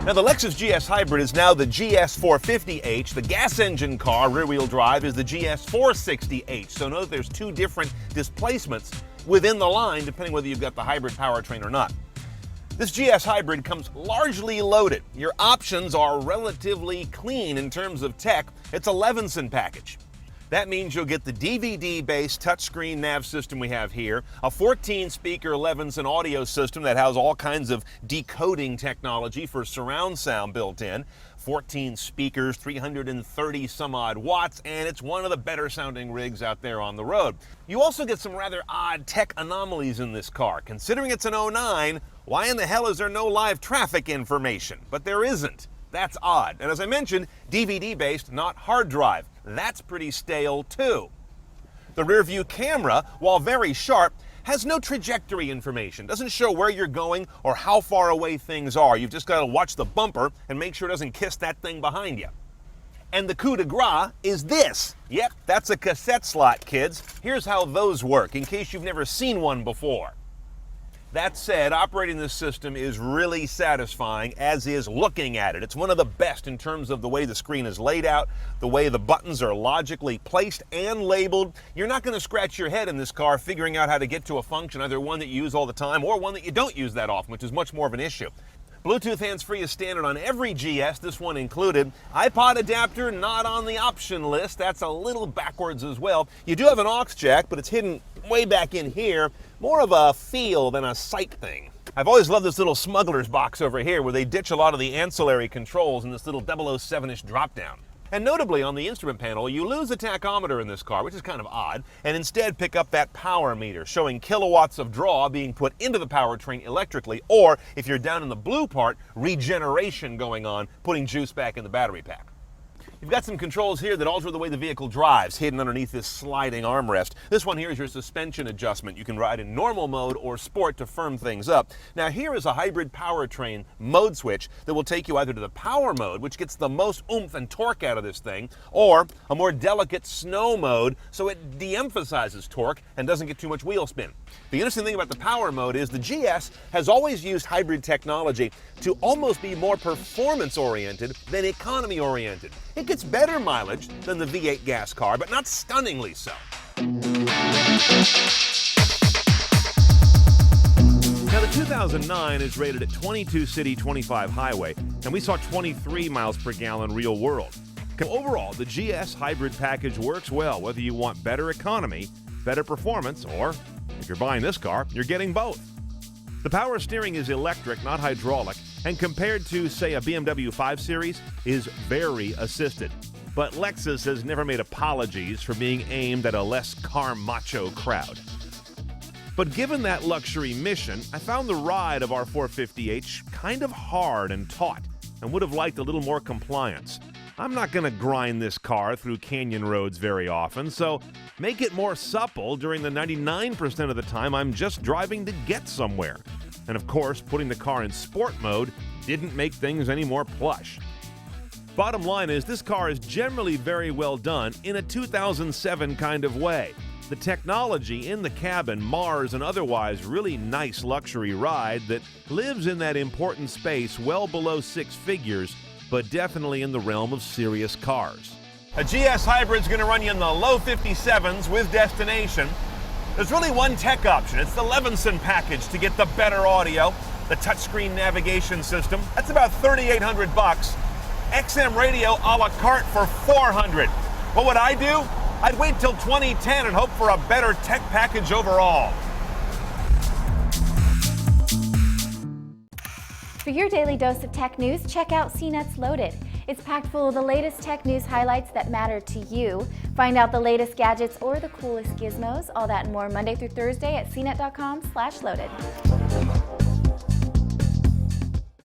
Now, the Lexus GS Hybrid is now the GS450h. The gas engine car, rear-wheel drive, is the GS460h. So note there's two different displacements within the line, depending whether you've got the hybrid powertrain or not. This GS Hybrid comes largely loaded. Your options are relatively clean in terms of tech. It's a Levinson package. That means you'll get the DVD-based touchscreen nav system we have here, a 14-speaker Levinson audio system that has all kinds of decoding technology for surround sound built in, 14 speakers, 330 some odd watts, and it's one of the better sounding rigs out there on the road. You also get some rather odd tech anomalies in this car. Considering it's an 09, why in the hell is there no live traffic information? But there isn't. That's odd. And as I mentioned, DVD-based, not hard drive. That's pretty stale too. The rear view camera, while very sharp, has no trajectory information. Doesn't show where you're going or how far away things are. You've just got to watch the bumper and make sure it doesn't kiss that thing behind you. And the coup de grace is this. Yep, that's a cassette slot, kids. Here's how those work, in case you've never seen one before. That said, operating this system is really satisfying, as is looking at it. It's one of the best in terms of the way the screen is laid out, the way the buttons are logically placed and labeled. You're not going to scratch your head in this car figuring out how to get to a function, either one that you use all the time or one that you don't use that often, which is much more of an issue. Bluetooth hands-free is standard on every GS, this one included. iPod adapter not on the option list. That's a little backwards as well. You do have an aux jack, but it's hidden way back in here. More of a feel than a sight thing. I've always loved this little smuggler's box over here where they ditch a lot of the ancillary controls in this little 007-ish drop-down. And notably, on the instrument panel, you lose a tachometer in this car, which is kind of odd, and instead pick up that power meter, showing kilowatts of draw being put into the powertrain electrically, or, if you're down in the blue part, regeneration going on, putting juice back in the battery pack. You've got some controls here that alter the way the vehicle drives, hidden underneath this sliding armrest. This one here is your suspension adjustment. You can ride in normal mode or sport to firm things up. Now here is a hybrid powertrain mode switch that will take you either to the power mode, which gets the most oomph and torque out of this thing, or a more delicate snow mode, so it de-emphasizes torque and doesn't get too much wheel spin. The interesting thing about the power mode is the GS has always used hybrid technology to almost be more performance-oriented than economy-oriented. It gets better mileage than the V8 gas car, but not stunningly so. Now, the 2009 is rated at 22 city, 25 highway, and we saw 23 miles per gallon real world. Overall, the GS hybrid package works well whether you want better economy, better performance, or if you're buying this car, you're getting both. The power steering is electric, not hydraulic, and compared to, say, a BMW 5 Series, is very assisted. But Lexus has never made apologies for being aimed at a less car macho crowd. But given that luxury mission, I found the ride of our 450h kind of hard and taut, and would have liked a little more compliance. I'm not going to grind this car through canyon roads very often, so make it more supple during the 99% of the time I'm just driving to get somewhere. And of course, putting the car in sport mode didn't make things any more plush. Bottom line is, this car is generally very well done in a 2007 kind of way. The technology in the cabin mars an otherwise really nice luxury ride that lives in that important space well below six figures, but definitely in the realm of serious cars. A GS Hybrid's going to run you in the low 57s with destination. There's really one tech option. It's the Levinson package to get the better audio, the touchscreen navigation system. That's about $3,800. XM radio a la carte for $400. What would I do? I'd wait till 2010 and hope for a better tech package overall. For your daily dose of tech news, check out CNET's Loaded. It's packed full of the latest tech news highlights that matter to you. Find out the latest gadgets or the coolest gizmos, all that and more Monday through Thursday at cnet.com/loaded.